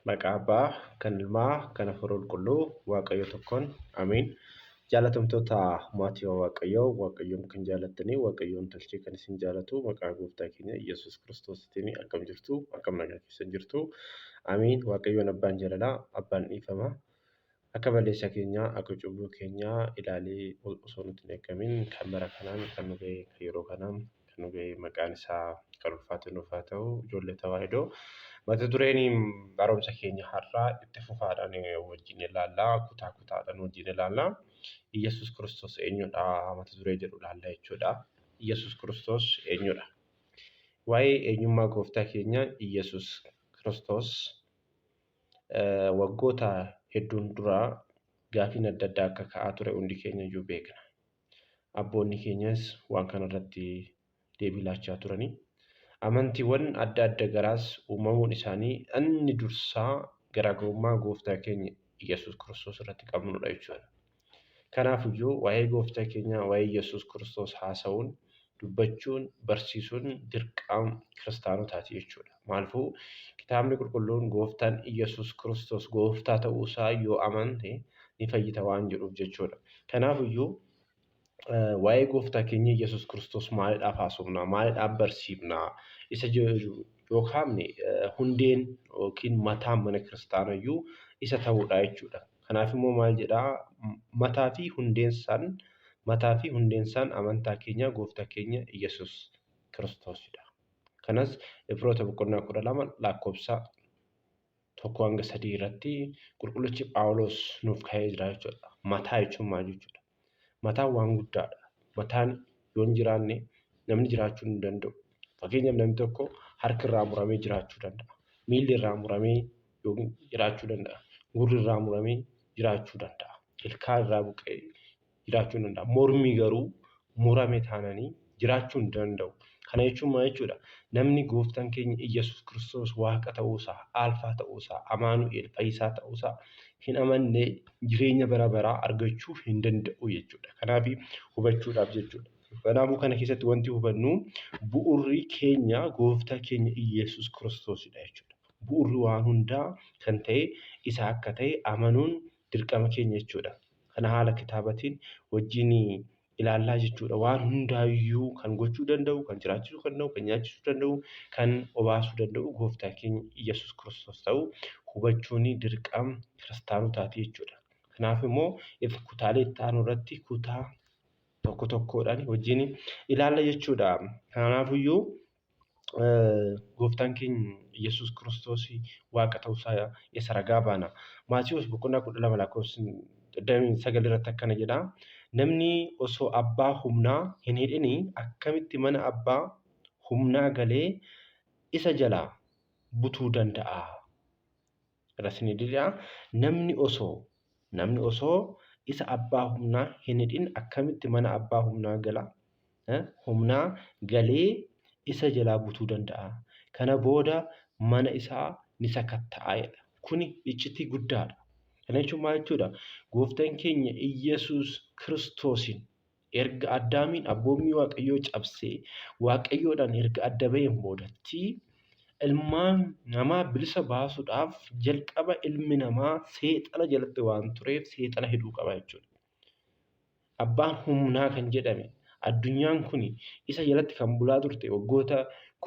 Maqaa Abbaa, kan Ilmaa, kan Hafuura Qulqulluu, Waaqayyo tokkoon. Ameen. Jaalatamtoota maatii Waaqayyoo, Waaqayyoon kan jaallattanii, Waaqayyoon tolchee kan isin jaallatu, maqaa Gooftaa keenya Yesuus Kiristoositiin akkam jirtu, akkam nagaa keessan jirtu. Ameen. Waaqayyoon Abbaan jaalalaa, Abbaan dhiifama. Akka balleessaa keenyaa, akka cubbuu keenyaa ilaalee osoo nuti hin eegamin kan bara kanaan kan nu ga'e yeroo kanaan kan nu ga'e maqaan isaa kan ulfaatu nuuf haa ta'u. Ijoollee Tawaahidoo. Mata dureen barumsa keenya har'aa itti fufaadhaan wajjin ilaallaa. Kutaa kutaadhaan wajjin ilaallaa. Iyyasuus Kiristoos eenyudha? Mata duree jedhu ilaallaa jechuudha. Iyyasuus Kiristoos eenyudha? Waa'ee eenyummaa gooftaa keenya Iyyasuus Kiristoos waggoota hedduun duraa gaafiin adda addaa akka ka'aa ture hundi keenya iyyuu beekna. Abboonni keenyas waan kanarratti deebii laachaa turani. Amantiiwwan adda addaa garaas uumamuun isaanii inni dursaa garaagarummaa gooftaa keenya Iyyasuus Kiristoos irratti qabnudha jechuudha. Kanaafiyyuu waa'ee gooftaa keenyaa waa'ee Iyyasuus Kiristoos haasa'uun, dubbachuun, barsiisuun dirqama kiristaanotaati jechuudha. Maaliifuu kitaabni qulqulluun gooftaan Iyyasuus Kiristoos gooftaa ta'uusaa yoo amante ni fayyita waan jedhuuf jechuudha. Kanaafiyyuu waa'ee gooftaa keenya Iyyasuus Kiristoos maaliidhaaf haasofnaa? Maaliidhaaf barsiifnaa? Isa yookaan hundeen yookiin mataan mana kiristaanayyuu isa ta'uudha jechuudha. Kanaaf immoo maal jedhaa? Mataa fi hundeensaan amantaa keenya gooftaa keenya Iyyasuus Kiristoosidha. Kanas Ibroota boqonnaa 12 lakkoofsa 1-3 irratti qulqullichi Phaawulos nuuf kaa'ee jira jechuudha. Mataa jechuun maal jechuudha? Mataan waan guddaadha. Mataan yoo hin jiraanne namni jiraachuu hin danda'u. Fakkeenyaaf namni tokko harki irraa muramee jiraachuu danda'a. Miilli irraa muramee jiraachuu danda'a. Gurri irraa muramee jiraachuu danda'a. Ilkaan irraa buqqee jiraachuu danda'a. Mormi garuu murame taananii jiraachuu hin danda'u. Kana jechuun maal jechuudha? Namni gooftaan keenya Iyyasuus Kiristoos waaqa ta'uusaa, Alfaa ta'uusaa, Amaanu'eel fayyisaa ta'uusaa hin amanne jireenya bara baraa argachuu hin danda'u jechuudha. Kanaaf hubachuudhaaf jechuudha. Kanaafuu kana keessatti wanti hubannu bu'uurri keenya gooftaa keenya Iyyasuus Kiristoosidha jechuudha. Bu'uurri waan hundaa kan ta'e isa akka ta'e amanuun dirqama keenya jechuudha. Kana haala kitaabatiin wajjin ilaallaa jechuudha. Waan hundaayyuu kan gochuu danda'u, kan jiraachisuu danda'u, kan nyaachisuu danda'u, kan obaasuu danda'u gooftaa keenya Iyyasuus Kiristoos ta'uu hubachuun dirqama kiristaanotaati jechuudha. Kanaaf immoo kutaalee itti aanu irratti kutaa tokko tokkodhaan wajjin ilaalla jechuudha. Kanaafiyyuu gooftaan keenya Iyyasuus Kiristoos waaqa ta'uusaa isa ragaa baana. Maatiyoos boqonnaa 12 lakkoofsa 9 irratti akkana jedha. Namni osoo abbaa humnaa hin hidhin akkamitti mana abbaa humnaa galee isa jalaa butuu danda'a? Rasni didhaa namni osoo isa abbaa humnaa hin hidhin akkamitti mana abbaa humnaa galee isa jalaa butuu danda'a? Kana booda mana isaa ni sakatta'a. Kuni iccitii guddaadha. Kana jechuun maal jechuudha? Gooftaan keenya Iyyasuus Kiristoosin erga Addaamiin abboommii Waaqayyoo cabsee Waaqayyoodhaan erga adda ba'een boodatti ilmaan namaa bilisa baasuudhaaf jalqaba ilmi namaa seexana jalatti waan tureef seexana hidhuu qaba jechuudha. Abbaan humnaa kan jedhame addunyaan kun isa jalatti kan bulaa turte waggoota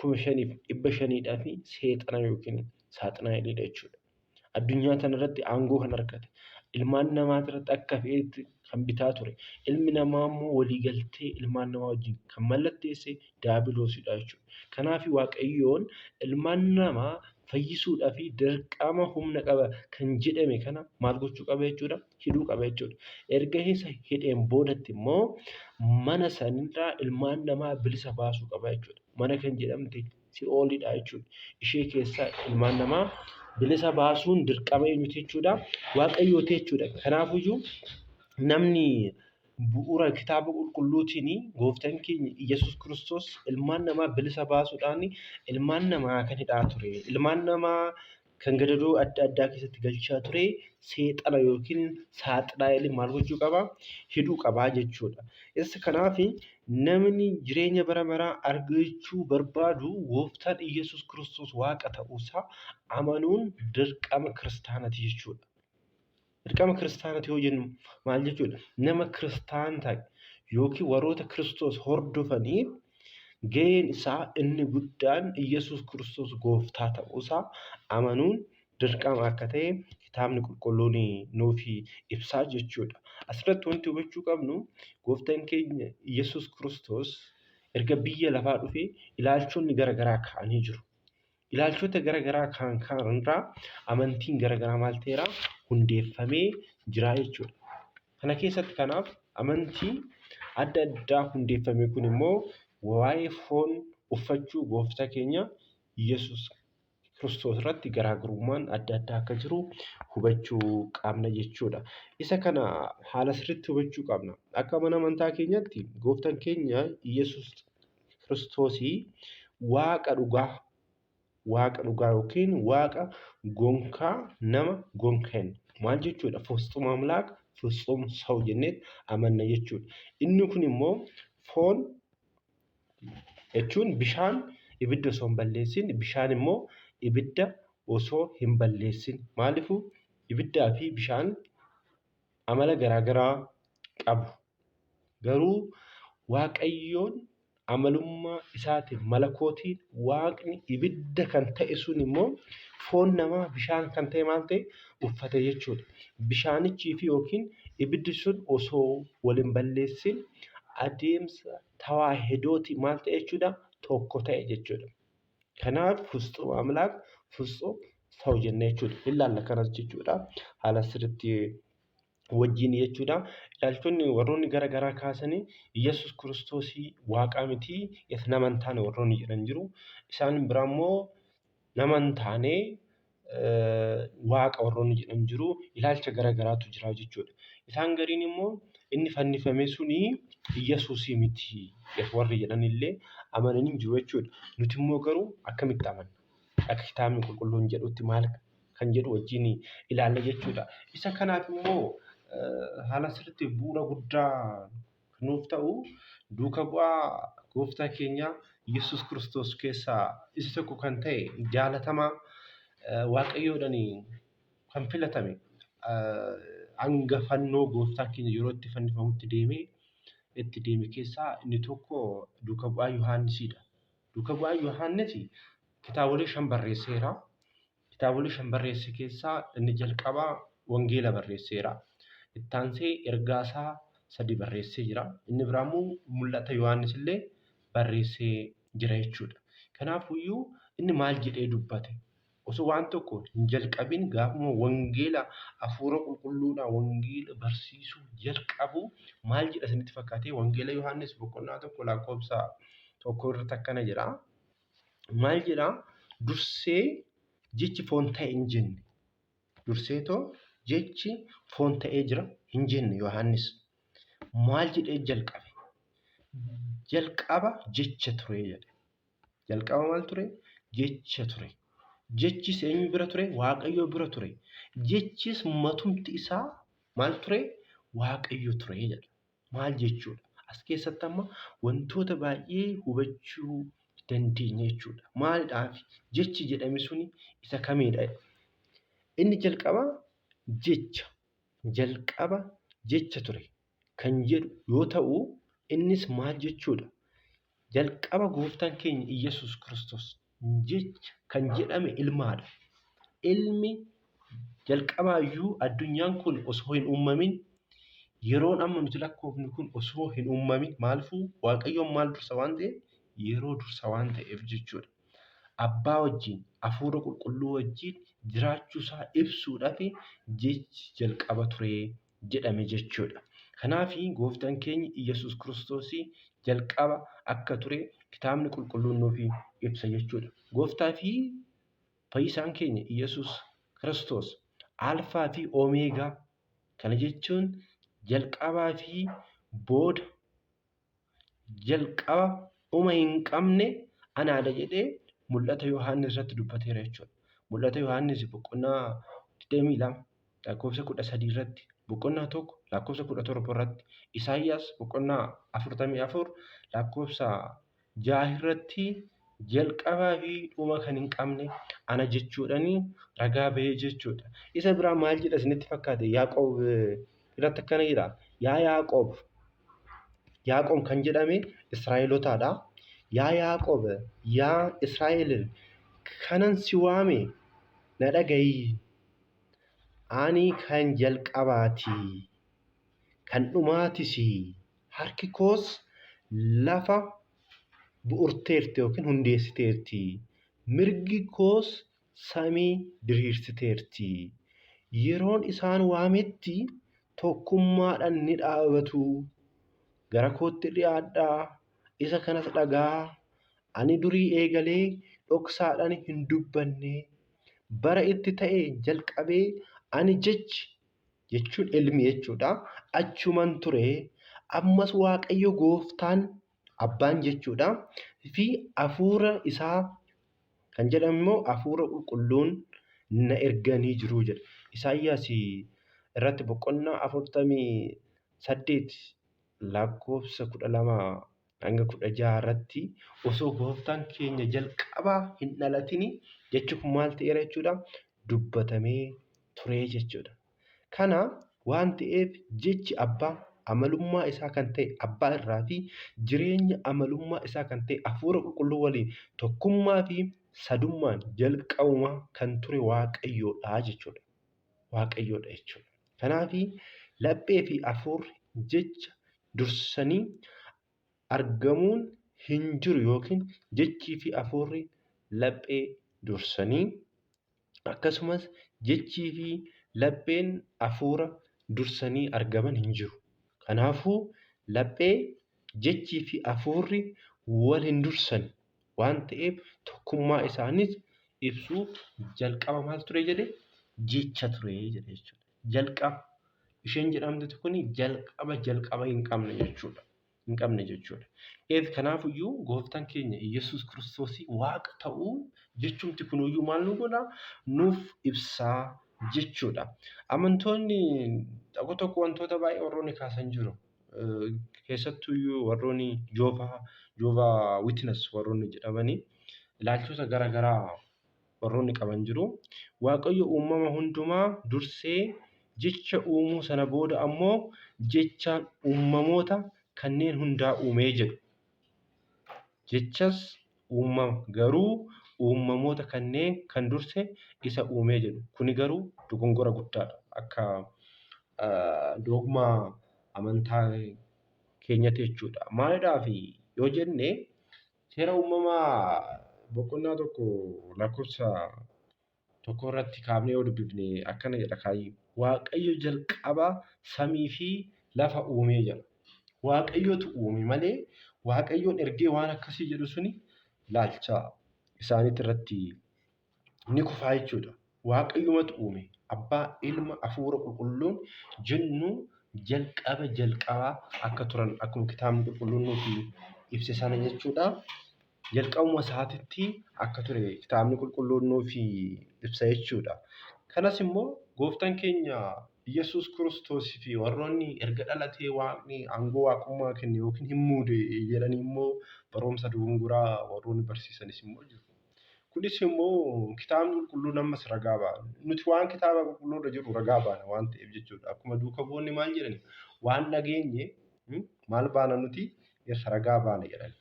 5,500 fi seexana yookiin saaxinaa hidheedha jechuudha. Addunyaa kanarratti aangoo kan argate ilmaan namaa irratti akka fe'eetti kan bitaa ture. Ilmi namaa immoo waliigaltee ilmaan namaa wajjin kan mallatteesse Diyaabiloosidha jechuudha. Kanaaf Waaqayyoon ilmaan namaa fayyisuudhaaf dirqama humna qaba kan jedhame kana maal gochuu qaba jechuudha? Hidhuu qaba jechuudha. Erga isa hidheen boodatti immoo mana sanirraa ilmaan namaa bilisa baasuu qaba jechuudha. Mana kan jedhamte Si'oolidha jechuudha. Ishee keessaa ilmaan namaa bilisa baasuun dirqama eenyuti jechuudha? Waaqayyooti jechuudha. Kanaafiyyuu namni bu'uura kitaaba qulqulluutiin gooftaan keenya Iyyasuus Kiristoos ilmaan namaa bilisa baasuudhaan ilmaan namaa kan hidhaa ture. Ilmaan namaa kan gadadoo adda addaa keessatti galchaa ture seexana yookiin saaxilaa maal gochuu qaba? Hidhuu qabaa jechuudha. Isa kanaaf namni jireenya bara baraa argachuu barbaadu gooftaan Iyyasuus Kiristoos waaqa ta'uusaa amanuun dirqama kiristaanaati jechuudha. Dirqama kiristaanaati yoo jennu maal jechuudha? Nama kiristaan ta'e yookiin warroota Kiristoos hordofaniif gaheen isaa inni guddaan Iyyasuus Kiristoos gooftaa ta'uusaa amanuun dirqama akka ta'e kitaabni qulqulluun nuuf ibsaa jechuudha. Asirratti wanti hubachuu qabnu gooftaan keenya Iyyasuus Kiristoos erga biyya lafaa dhufee ilaalchonni garaagaraa ka'anii jiru. Ilaalchota garaagaraa kan irraa amantiin garaagaraa maal ta'eera? Hundeeffamee jira jechuudha. Kana keessatti kanaaf amantii adda addaa hundeeffame kun immoo waa'ee foon uffachuu gooftaa keenya Iyyasuus Kiristoos irratti garaagarummaan adda addaa akka jiru hubachuu qabna jechuudha. Isa kana haala sirriitti hubachuu qabna. Akka mana amantaa keenyatti gooftaan keenya Iyyasuus Kiristoos waaqa dhugaa yookiin waaqa gonkaa nama gonkan maal jechuudha? ፍጹም አምላክ ፍጹም ሰው jennee amanna jechuudha. Inni kun immoo foon jechuun bishaan ibidda osoo hin balleessin, bishaan immoo ibidda osoo hin balleessin. Maaliifuu ibiddaa fi bishaan amala garaagaraa qabu. Garuu Waaqayyoon amalummaa isaatiin malakootiin waaqni ibidda kan ta'e sun immoo foon namaa bishaan kan ta'e maal ta'e uffate jechuudha. Bishaanichii fi yookiin ibiddi sun osoo wal hin balleessin adeemsa tawaahidooti maal ta'e jechuudha? Tokko ta'e jechuudha. Kanaaf ፍጹም አምላክ ፍጹም ሰው jennee jechuudha. Ilaalla kanas jechuudha. Haala sirriitti wajjin jechuudha. Ilaalchonni warroonni garaagaraa kaasanii Iyyasuus Kiristoos waaqaa miti nama hin taane warroonni jedhan jiru. Isaan biraa immoo nama hin taane waaqa warroonni jedhan jiru. Ilaalcha garaagaraatu jira jechuudha. Isaan gariin immoo inni fannifame suni Iyyasuusii miti warri jedhanillee amananii jiru jechuudha. Nuti immoo garuu akkamitti amanna? Akka kitaabni qulqulluun jedhutti maal kan jedhu wajjin ilaalla jechuudha. Isa kanaaf immoo haala sirriitti bu'uura guddaa nuuf ta'u duuka bu'aa gooftaa keenya Iyyasuus Kiristoos keessaa isa tokko kan ta'e jaalatamaa Waaqayyoodhaan kan filatame hangafannoo gooftaa keenya yeroo itti fannifamutti deeme keessaa inni tokko duuka bu'aa Yohaannisidha. Duuka bu'aa Yohaannis kitaabolee 5 barreesseera. Kitaabolee 5 barreesse keessaa inni jalqabaa wangeela barreesseera. Itti aansee ergaasaa 3 barreessee jira. Inni biraammoo mul'ata Yohaannis illee barreessee jira jechuudha. Kanaafiyyuu inni maal jedhee dubbate? Osoo waan tokko hin jalqabin gaafuma wangeela hafuura qulqulluudhaan wangeela barsiisuu jalqabu maal jedha isinitti fakkaatee? Wangeela Yohaannis boqonnaa 1 lakkoofsa 1 irratti akkana jedha. Maal jedha? Dursee jechi foon ta'e hin jenne. Durseetoo jechi foon ta'ee jira hin jenne Yohaannis. Maal jedhee jalqabe? Jalqaba jecha ture jedhe. Jalqaba maal ture? Jecha ture. Jechis eenyu bira ture? Waaqayyo bira ture. Jechis matumti isaa maal ture? Waaqayyo ture jedha. Maal jechuudha? As keessatti amma wantoota baay'ee hubachuu dandeenya jechuudha. Maalidhaaf jechi jedhame suni isa kamiidha? Inni jalqaba jecha ture kan jedhu yoo ta'u innis maal jechuudha? Jalqaba gooftaan keenya Iyyasuus Kiristoos jecha kan jedhame ilmaadha. Ilmi jalqabaayyuu addunyaan kun osoo hin uumamin yeroon amma nuti lakkoofnu kun osoo hin uumamin maaliifuu Waaqayyoon maal dursa waan ta'eef yeroo dursa waan ta'eef jechuudha. Abbaa wajjin hafuura qulqulluu wajjin jiraachuusaa ibsuudhaaf jechi jalqaba ture jedhame jechuudha. Kanaaf gooftaan keenya Iyyasuus Kiristoos jalqaba akka ture kitaabni qulqulluun nuuf ibsa jechuudha. Gooftaa fi fayyisaan keenya Iyyasuus Kiristoos alfaa fi omeegaa kana jechuun jalqabaa fi booda jalqaba hin qabne anaadha jedhee mul'ata Yohaannis irratti dubbateera jechuudha. Mul'ata Yohaannis boqonnaa 22 lakkoofsa 13 irratti, boqonnaa 1 lakkoofsa 17 irratti, Isaayyaas boqonnaa 44 lakkoofsa 6 irratti jalqabaa fi dhuma kan hin qabne ana jechuudhaan ragaa bahee jechuudha. Isa biraa maal jedha isinitti fakkaate? Yaaqoob irratti akkana jedha. Yaa Yaaqoob, Yaaqoob kan jedhame Israa'elootaadha. Yaa Yaaqoob, yaa Israa'el, kanan si waame na dhaga'i. Ani kan jalqabaati, kan dhumaatis, harki koos lafa bu'urteerti yookiin hundeessiteerti. Mirgi koos samii diriirsiteerti. Yeroon isaan waametti tokkummaadhaan ni dhaabatu. Gara kootti dhiyaadhaa, isa kanas dhagaa. Ani durii eegalee dhoksaadhaan hin dubbanne. Bara itti ta'e jalqabee ani jechuun ilmi jechuudha. Achuman ture. Ammas Waaqayyo Gooftaan Abbaan jechuudha fi hafuura isaa kan jedhamu immoo hafuura qulqulluun na erganii jiru jedha. Isaayyaas irratti boqonnaa 48 lakkoofsa 12 hanga 16 irratti osoo Gooftaan keenya jalqabaa hin dhalatin jechuun maal ta'eera jechuudha? Dubbatamee ture jechuudha. Kana waan ta'eef jechi abbaa amalummaa isaa kan ta'e abbaa irraa fi jireenya amalummaa isaa kan ta'e hafuura qulqulluu waliin tokkummaa fi sadummaan jalqabuma kan ture Waaqayyoodha jechuudha. Waaqayyoodha jechuudha. Kanaaf laphee fi hafuurri jecha dursanii argamuun hin jiru yookiin jechii fi hafuurri laphee dursanii akkasumas jechii fi lapheen hafuura dursanii argaman hin jiru. Kanaafuu laphee jechii fi hafuurri wal hin dursan waan ta'eef tokkummaa isaaniis ibsuuf jalqaba maal ture jedhe? Jecha ture jedhe jechuudha. Jalqaba isheen jedhamtu kun jalqaba hin qabne jechuudha. Hin qabne jechuudha. Kanaafiyyuu Gooftaan keenya Yesuus Kiristoos Waaqa ta'uu jechuumti kunuyyuu maal nu godha? Nuuf ibsaa jechuudha. Amantoonni tokko wantoota baay'ee warroonni kaasan jiru. Keessattuyyuu warroonni Jehovah Witness warroonni jedhamanii ilaalchota garaagaraa warroonni qaban jiru. Waaqayyo uumama hundumaa dursee jecha uumuu sana booda ammoo jechaan uumamoota kanneen hundaa uumee jedhu. Jechas uumama garuu uumamoota kanneen kan durse isa uumee jedhu. Kuni garuu dogongora guddaadha. Akka dogmaa amantaa keenyatti jechuudha. Maaliidhaaf yoo jenne seera uumamaa boqonnaa 1 lakkoofsa 1 irratti kaafnee yoo dubbifne akkana jedha kaayyoo. Waaqayyo jalqaba samii fi lafa uumee jedha. Waaqayyotu uume malee Waaqayyoon ergee waan akkasii jedhu suni ilaalcha isaaniitti irratti ni kufaa jechuudha. Waaqayyumatu uume. Abbaa, Ilma, Hafuura Qulqulluun jennu jalqabaa akka turan akkuma kitaabni qulqulluun nuuf ibse sana jechuudha. Jalqabuma isaatitti akka ture kitaabni qulqulluun nuuf ibsa jechuudha. Kanas immoo Gooftaan keenya Yesuus Kiristoos fi warroonni erga dhalatee Waaqni aangoo waaqummaa kenne yookiin hin muude jedhanii immoo barumsa dogongoraa warroonni barsiisanis immoo jiru. Kunis immoo kitaabni qulqulluun ammas ragaa ba'a. Nuti waan kitaaba qulqulluurra jiru ragaa baana waan ta'eef jechuudha. Akkuma duuka bu'oonni maal jedhani? Waan dhageenye maal baana nuti? Isa ragaa baana jedhani.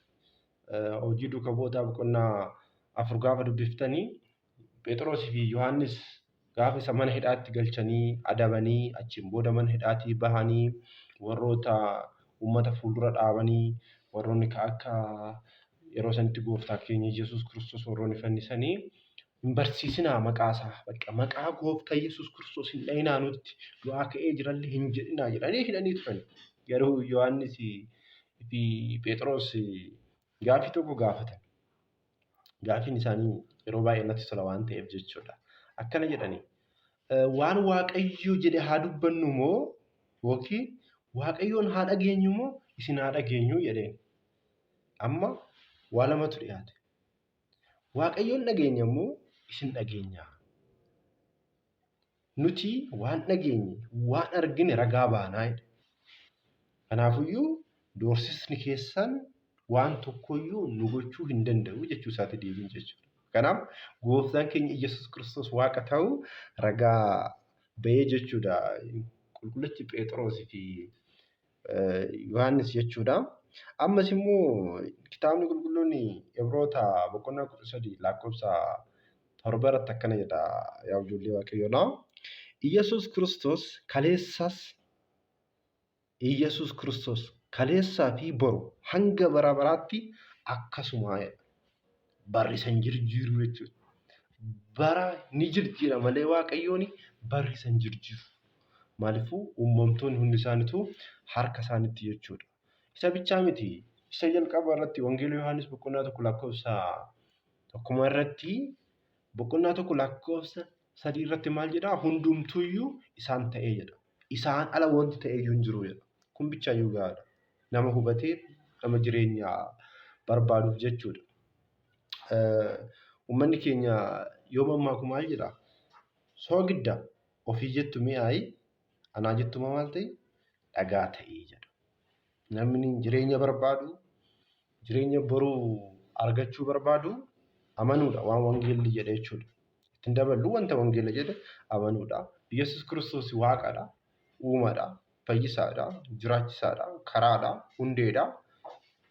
Hojii duuka bu'ootaa boqonnaa 4 gaafa dubbiftanii Phexros fi Yohaannis gaafa isa mana hidhaatti galchanii adabanii achiin booda mana hidhaatii bahanii warroota uummata fuuldura dhaabanii warroonni akka yeroo sanitti Gooftaa keenya Yesuus Kiristoos warroonni fannisanii hin barsiisinaa maqaasaa maqaa Gooftaa Yesuus Kiristoos hin dhayinaa nutti du'aa ka'ee jirallee hin jedhinaa jedhanii hidhanii turan. Yeroo Yohaannis fi Phexros gaaffii tokko gaafatan. Gaaffiin isaanii yeroo baay'ee natti tola waan ta'eef jechuudha. Akkana jedhanii waan Waaqayyo jedhe haa dubbannu moo yookiin Waaqayyoon haa dhageenyu moo isin haa dhageenyu jedheen. Amma waa lamatu dhiyaate. Waaqayyoon dhageenya moo isin dhageenya. Nuti waan dhageenye, waan argine ragaa baanaa jedha. Kanaafiyyuu doorsisni keessan waan tokkoyyuu nu gochuu hin danda'u jechuu isaati deebiin jechuudha. Kanaaf gooftaan keenya Yesuus Kiristoos Waaqa ta'uu ragaa bahee jechuudha. Qulqullichi Phexrosii fi Yohaannis jechuudha. Ammas immoo kitaabni qulqulluun Ibroota boqonnaa 13 lakkoofsa 7 irratti akkana jedha yaa ijoollee Waaqayyoodha. Yesuus Kiristoos kaleessaa fi boru hanga bara baraatti akkasuma barri san jirjiiru jechuudha. Bara ni jirjiira malee Waaqayyoon barri san jirjiiru. Maaliifuu uumamtoonni hundi isaaniitu harka isaaniitti jechuudha. Isa bichaa miti. Isa jalqaba irratti Wangeela Yohaannis boqonnaa 1 lakkoofsa 1 irratti boqonnaa 1 lakkoofsa 3 irratti maal jedhaa? Hundumtuuyyuu isaan ta'ee jedha. Isaan ala wanti ta'eeyyuu hin jiru jedha. Kun bichaayyuu gahaadha. Nama hubatee nama jireenya barbaaduuf jechuudha. Uummanni keenya yoo mammaaku maal jedhaa? Soogidda ofii jettu mi'aayi, anaa jettu maal ta'e? Dhagaa ta'ee jedha. Namni jireenya barbaadu, jireenya boruu argachuu barbaadu amanuudha waan wangeelli jedhe jechuudha. Ittiin daballu wanta wangeela jedhe amanuudha. Yesuus Kiristoos Waaqadha, uumaadha, fayyisaadha, jiraachisaadha, karaadha, hundeedha.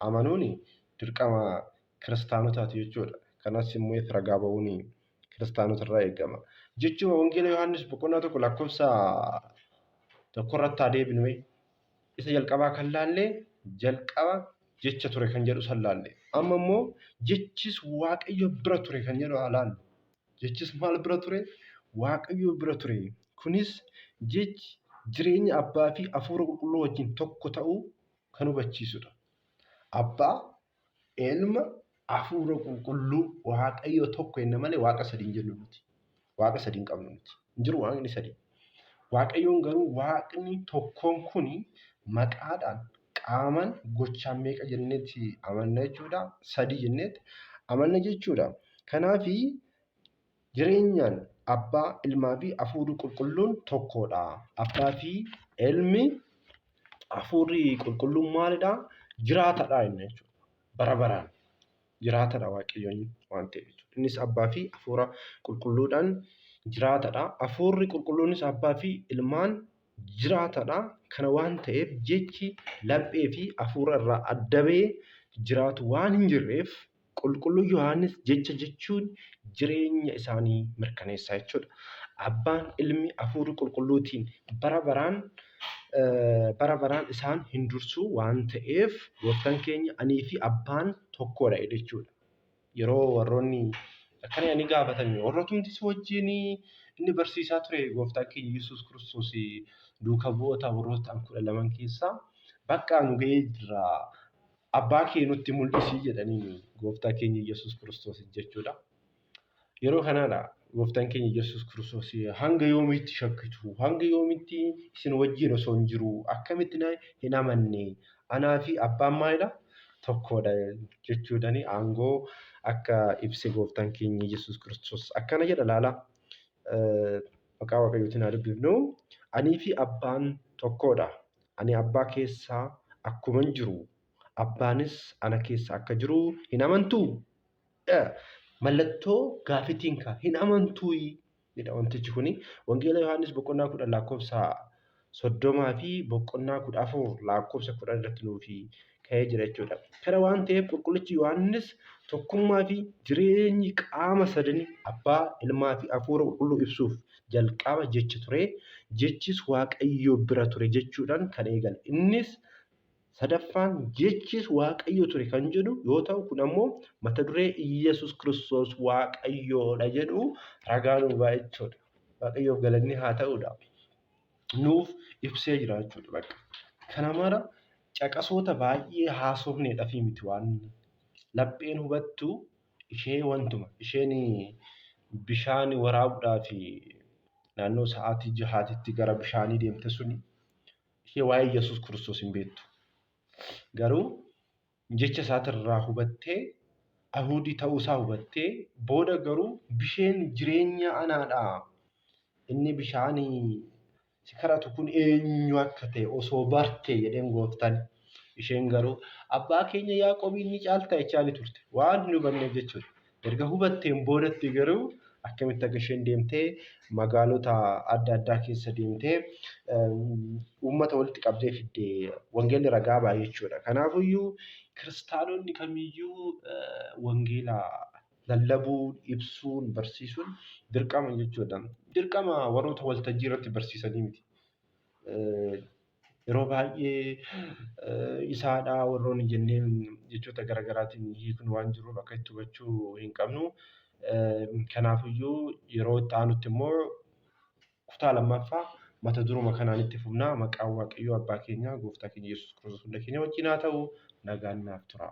Amanuun dirqama kiristaanotaati jechuudha. Kanas immoo itti ragaa ba'uun kiristaanotarraa eegama. Jechuun Wangeela Yohaannis boqonnaa 1 lakkoofsa 1 irratti adeebinu isa jalqabaa kan laallee jalqaba jecha ture kan jedhu san laalle. Amma immoo jechis Waaqayyo bira ture kan jedhu laallu. Jechis maal bira ture? Waaqayyo bira ture. Kunis jechi jireenya abbaa fi hafuura qulqulluu wajjin tokko ta'uu kan hubachiisudha. Abbaa, ilma, hafuura qulqulluu Waaqayyo tokko jenna malee Waaqa sadii hin jennu nuti. Waaqa sadii hin qabnu nuti. Hin jiru Waaqni sadii. Waaqayyoon garuu Waaqni tokkoon kuni maqaadhaan, qaamaan, gochaan meeqa jenneetti amanna jechuudha. Sadii jenneetti amanna jechuudha. Kanaaf jireenyaan abbaa, ilmaa fi hafuurri qulqulluun tokkodha. Abbaa fi ilmi hafuurri qulqulluun maalidha? Jiraatadha jechuudha. Bara baraan jiraatadha Waaqayyoon waan ta'eef jechuudha. Innis abbaa fi hafuura qulqulluudhaan jiraatadha. Hafuurri qulqulluunis abbaa fi ilmaan jiraatadha. Kana waan ta'eef jechi laphee fi hafuura irraa adda ba'ee jiraatu waan hin jirreef qulqulluu Yohaannis jecha jechuun jireenya isaanii mirkaneessaa jechuudha. Abbaan, ilmi, hafuurri qulqulluutiin bara baraan isaan hin dursu waan ta'eef gooftaan keenya anii fi abbaan tokkodha jechuudha. Yeroo warroonni akkana ni gaafatame warrootumtis wajjin inni barsiisaa ture gooftaan keenya Yesuus Kiristoos duuka bu'oota warroota 12 keessaa bakka nu ga'ee jira abbaa kee nutti mul'isii jedhanii gooftaa keenya Yesuus Kiristoos jechuudha. Yeroo kanaadha gooftaan keenya Yesuus Kiristoos hanga yoomiitti shakkitu, hanga yoomiitti isin wajjin osoo hin jiru akkamitti hin amanne anaa fi abbaan maalidha? Tokkodha jechuudhaan aangoo akka ibse gooftaan keenya Yesuus Kiristoos akkana jedha laala. Maqaa Waaqayyootiin haa dubbifnu. Anii fi abbaan tokkodha. Ani abbaa keessaa akkuman jiru, abbaanis ana keessa akka jiru hin amantuu? Mallattoo gaafitiin kaa hin amantuu jedha wantichi kuni. Wangeela Yohaannis boqonnaa 10 lakkoofsa 30 fi boqonnaa 14 lakkoofsa 10 irratti nuufi ka'ee jira jechuudha. Kana waan ta'eef qulqullichi Yohaannis tokkummaa fi jireenyi qaama sadanii abbaa, ilmaa fi hafuura qulqulluu ibsuuf jalqaba jecha ture. Jechis Waaqayyo bira ture jechuudhaan kan eegale. Innis sadaffaan jechis Waaqayyo ture kan jedhu yoo ta'u kun ammoo mata duree Yesuus Kiristoos Waaqayyoodha jedhu ragaa nu ba'a jechuudha. Waaqayyoof galanni haa ta'udha. Nuuf ibsee jira jechuudha bakka. Kana mara caqasoota baay'ee haasofneedha fi miti waan lapheen hubattu ishee wantuma isheen bishaan waraabuudhaaf naannoo sa'aatii 6tti gara bishaanii deemte suni ishee waa'ee Yesuus Kiristoos hin beektu. Garuu jecha isaatirraa hubattee Ayhuudii ta'uusaa hubattee booda garuu bisheen jireenya anaadha. Inni bishaanii si kadhatu kun eenyu akka ta'e osoo bartee jedheen gooftaan. Isheen garuu abbaa keenya Yaaqoobiin ni caalta jechaa turte. Waan hin hubanneef jechuudha. Erga hubatteen boodatti garuu akkamitti akka isheen deemtee magaalota adda addaa keessa deemtee uummata walitti qabdee fiddee wangeelli ragaa ba'a jechuudha. Kanaafiyyuu kiristaanonni kamiyyuu wangeela lallabuu, ibsuun, barsiisuun dirqama jechuudha. Dirqama warroota waltajjii irratti barsiisanii miti. Yeroo baay'ee isaadhaa warroonni jenneen jechoota garaagaraatiin hiiknu waan jiruuf akka itti hubachuu hin qabnu. Kanaafiyyuu yeroo itti aanutti immoo kutaa lammaffaa mata duruma kanaan itti fufnaa. Maqaan Waaqayyoo Abbaa keenyaa Gooftaa keenya Yesuus Kiristoos hunda keenya wajjin haa ta'u. Nagaan naaf tura.